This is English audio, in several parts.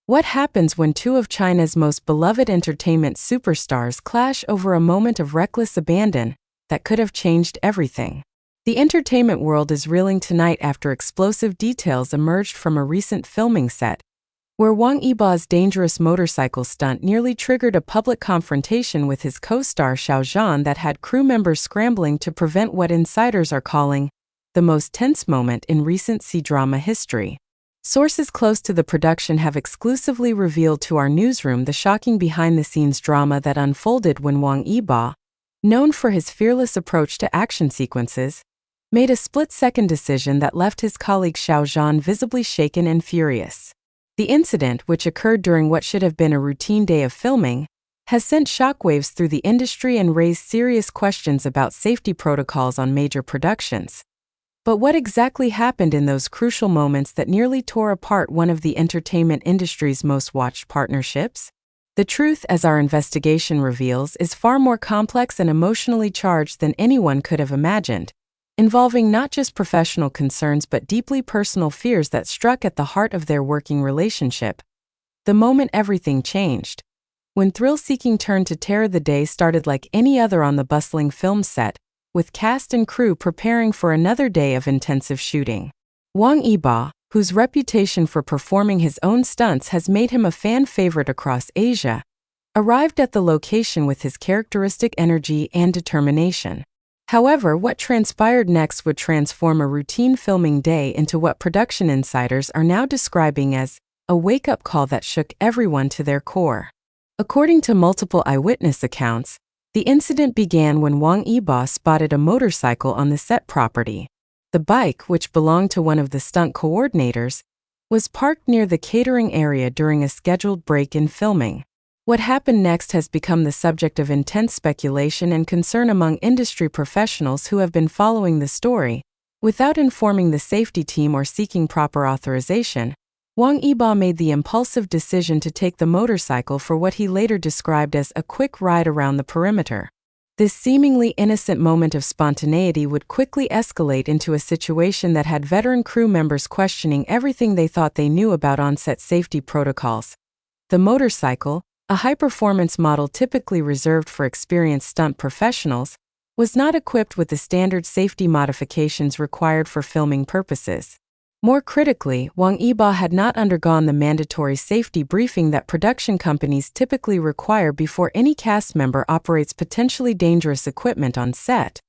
What happens when two of China's most beloved entertainment superstars clash over a moment of reckless abandon that could have changed everything? The entertainment world is reeling tonight after explosive details emerged from a recent filming set, where Wang Yibo's dangerous motorcycle stunt nearly triggered a public confrontation with his co-star Xiao Zhan that had crew members scrambling to prevent what insiders are calling the most tense moment in recent C-drama history. Sources close to the production have exclusively revealed to our newsroom the shocking behind-the-scenes drama that unfolded when Wang Yibo, known for his fearless approach to action sequences, made a split-second decision that left his colleague Xiao Zhan visibly shaken and furious. The incident, which occurred during what should have been a routine day of filming, has sent shockwaves through the industry and raised serious questions about safety protocols on major productions. But what exactly happened in those crucial moments that nearly tore apart one of the entertainment industry's most watched partnerships? The truth, as our investigation reveals, is far more complex and emotionally charged than anyone could have imagined, involving not just professional concerns but deeply personal fears that struck at the heart of their working relationship. The moment everything changed. When thrill-seeking turn to terror, the day started like any other on the bustling film set, with cast and crew preparing for another day of intensive shooting. Wang Yibo, whose reputation for performing his own stunts has made him a fan favorite across Asia, arrived at the location with his characteristic energy and determination. However, what transpired next would transform a routine filming day into what production insiders are now describing as a wake-up call that shook everyone to their core. According to multiple eyewitness accounts, the incident began when Wang Yibo spotted a motorcycle on the set property. The bike, which belonged to one of the stunt coordinators, was parked near the catering area during a scheduled break in filming. What happened next has become the subject of intense speculation and concern among industry professionals who have been following the story. Without informing the safety team or seeking proper authorization, Wang Yibo made the impulsive decision to take the motorcycle for what he later described as a quick ride around the perimeter. This seemingly innocent moment of spontaneity would quickly escalate into a situation that had veteran crew members questioning everything they thought they knew about on-set safety protocols. The motorcycle, a high-performance model typically reserved for experienced stunt professionals, was not equipped with the standard safety modifications required for filming purposes. More critically, Wang Yibo had not undergone the mandatory safety briefing that production companies typically require before any cast member operates potentially dangerous equipment on set.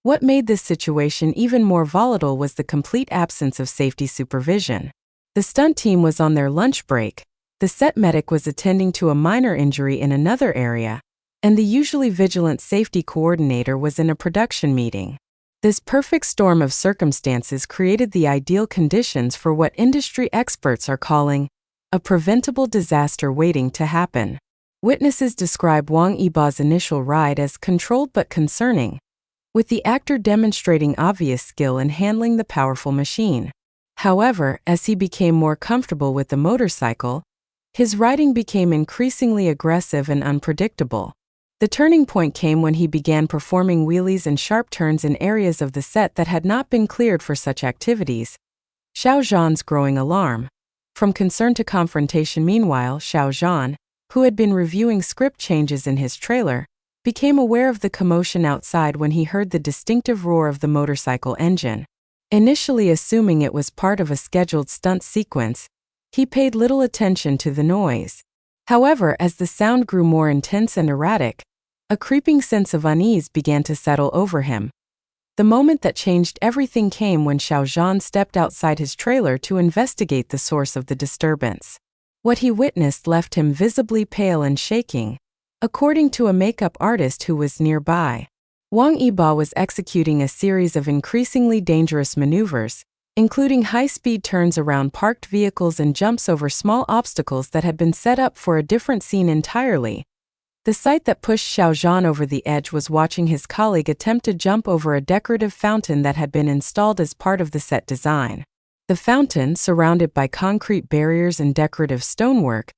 What made this situation even more volatile was the complete absence of safety supervision. The stunt team was on their lunch break, the set medic was attending to a minor injury in another area, and the usually vigilant safety coordinator was in a production meeting. This perfect storm of circumstances created the ideal conditions for what industry experts are calling a preventable disaster waiting to happen. Witnesses describe Wang Yibo's initial ride as controlled but concerning, with the actor demonstrating obvious skill in handling the powerful machine. However, as he became more comfortable with the motorcycle, his riding became increasingly aggressive and unpredictable. The turning point came when he began performing wheelies and sharp turns in areas of the set that had not been cleared for such activities. Xiao Zhan's growing alarm. From concern to confrontation. Meanwhile, Xiao Zhan, who had been reviewing script changes in his trailer, became aware of the commotion outside when he heard the distinctive roar of the motorcycle engine. Initially assuming it was part of a scheduled stunt sequence, he paid little attention to the noise. However, as the sound grew more intense and erratic, a creeping sense of unease began to settle over him. The moment that changed everything came when Xiao Zhan stepped outside his trailer to investigate the source of the disturbance. What he witnessed left him visibly pale and shaking, according to a makeup artist who was nearby. Wang Yibo was executing a series of increasingly dangerous maneuvers, including high-speed turns around parked vehicles and jumps over small obstacles that had been set up for a different scene entirely. The sight that pushed Xiao Zhan over the edge was watching his colleague attempt to jump over a decorative fountain that had been installed as part of the set design. The fountain, surrounded by concrete barriers and decorative stonework,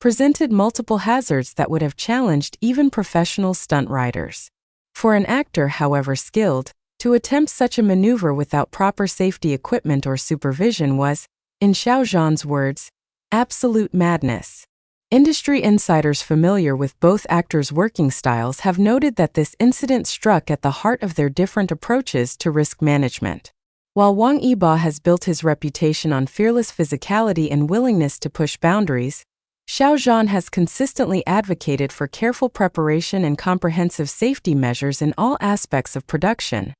presented multiple hazards that would have challenged even professional stunt riders. For an actor, however skilled, to attempt such a maneuver without proper safety equipment or supervision was, in Xiao Zhan's words, Absolute madness. Industry insiders familiar with both actors' working styles have noted that this incident struck at the heart of their different approaches to risk management. While Wang Yibo has built his reputation on fearless physicality and willingness to push boundaries, Xiao Zhan has consistently advocated for careful preparation and comprehensive safety measures in all aspects of production.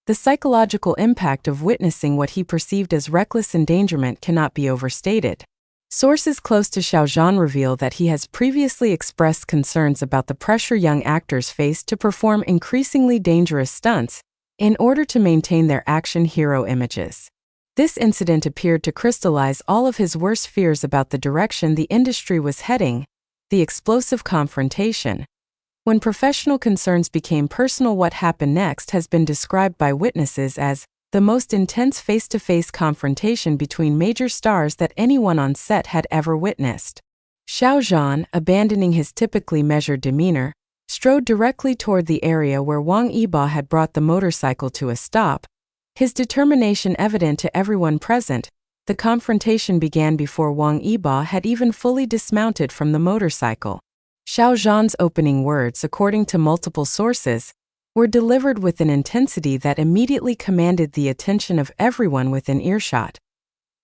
The psychological impact of witnessing what he perceived as reckless endangerment cannot be overstated. Sources close to Xiao Zhan reveal that he has previously expressed concerns about the pressure young actors face to perform increasingly dangerous stunts in order to maintain their action hero images. This incident appeared to crystallize all of his worst fears about the direction the industry was heading, the explosive confrontation. When professional concerns became personal, what happened next has been described by witnesses as the most intense face-to-face confrontation between major stars that anyone on set had ever witnessed. Xiao Zhan, abandoning his typically measured demeanor, strode directly toward the area where Wang Yibo had brought the motorcycle to a stop, his determination evident to everyone present. The confrontation began before Wang Yibo had even fully dismounted from the motorcycle. Xiao Zhan's opening words, according to multiple sources, were delivered with an intensity that immediately commanded the attention of everyone within earshot.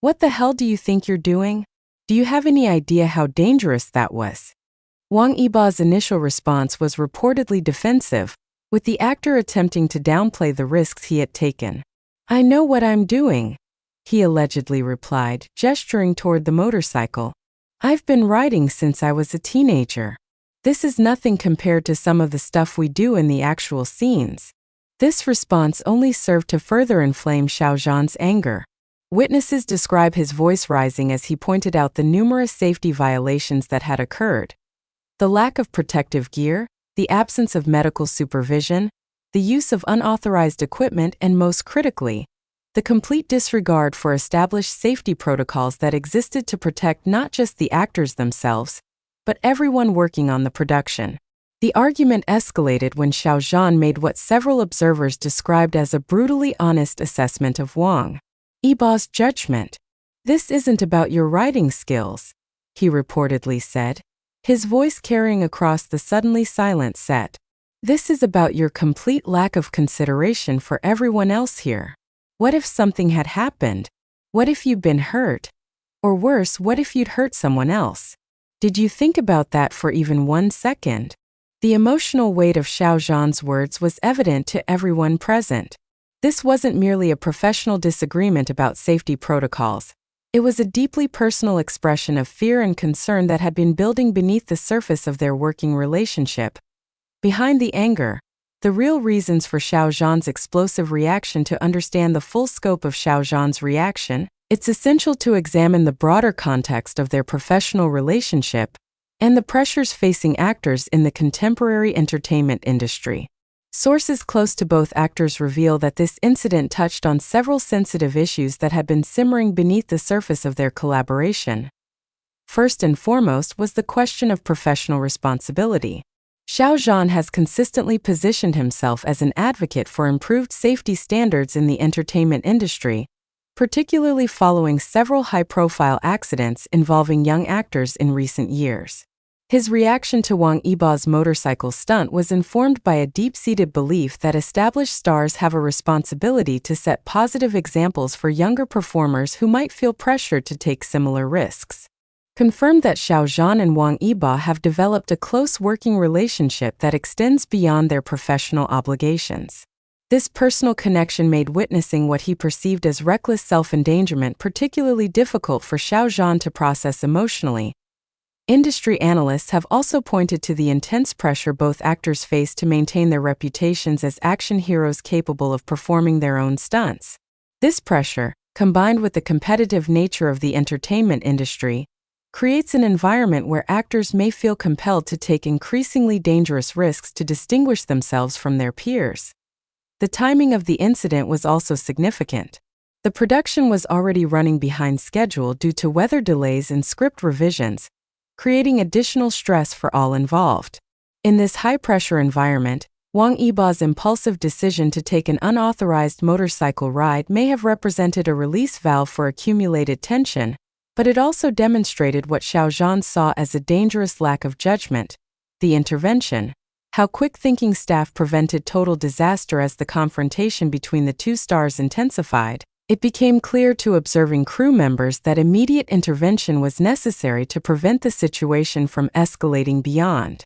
"What the hell do you think you're doing? Do you have any idea how dangerous that was?" Wang Yibo's initial response was reportedly defensive, with the actor attempting to downplay the risks he had taken. "I know what I'm doing," he allegedly replied, gesturing toward the motorcycle. "I've been riding since I was a teenager. This is nothing compared to some of the stuff we do in the actual scenes." This response only served to further inflame Xiao Zhan's anger. Witnesses describe his voice rising as he pointed out the numerous safety violations that had occurred. The lack of protective gear, the absence of medical supervision, the use of unauthorized equipment, and most critically, the complete disregard for established safety protocols that existed to protect not just the actors themselves, but everyone working on the production. The argument escalated when Xiao Zhan made what several observers described as a brutally honest assessment of Wang Yibo's judgment. "This isn't about your writing skills," he reportedly said, his voice carrying across the suddenly silent set. "This is about your complete lack of consideration for everyone else here. What if something had happened? What if you'd been hurt? Or worse, what if you'd hurt someone else? Did you think about that for even 1 second?" The emotional weight of Xiao Zhan's words was evident to everyone present. This wasn't merely a professional disagreement about safety protocols. It was a deeply personal expression of fear and concern that had been building beneath the surface of their working relationship. Behind the anger, the real reasons for Xiao Zhan's explosive reaction. To understand the full scope of Xiao Zhan's reaction, it's essential to examine the broader context of their professional relationship and the pressures facing actors in the contemporary entertainment industry. Sources close to both actors reveal that this incident touched on several sensitive issues that had been simmering beneath the surface of their collaboration. First and foremost was the question of professional responsibility. Xiao Zhan has consistently positioned himself as an advocate for improved safety standards in the entertainment industry, particularly following several high-profile accidents involving young actors in recent years. His reaction to Wang Yibo's motorcycle stunt was informed by a deep-seated belief that established stars have a responsibility to set positive examples for younger performers who might feel pressured to take similar risks. Confirmed that Xiao Zhan and Wang Yibo have developed a close working relationship that extends beyond their professional obligations. This personal connection made witnessing what he perceived as reckless self-endangerment particularly difficult for Xiao Zhan to process emotionally. Industry analysts have also pointed to the intense pressure both actors face to maintain their reputations as action heroes capable of performing their own stunts. This pressure, combined with the competitive nature of the entertainment industry, creates an environment where actors may feel compelled to take increasingly dangerous risks to distinguish themselves from their peers. The timing of the incident was also significant. The production was already running behind schedule due to weather delays and script revisions, creating additional stress for all involved. In this high-pressure environment, Wang Yibo's impulsive decision to take an unauthorized motorcycle ride may have represented a release valve for accumulated tension, But it also demonstrated what Xiao Zhan saw as a dangerous lack of judgment: the intervention. How quick-thinking staff prevented total disaster. As the confrontation between the two stars intensified, it became clear to observing crew members that immediate intervention was necessary to prevent the situation from escalating beyond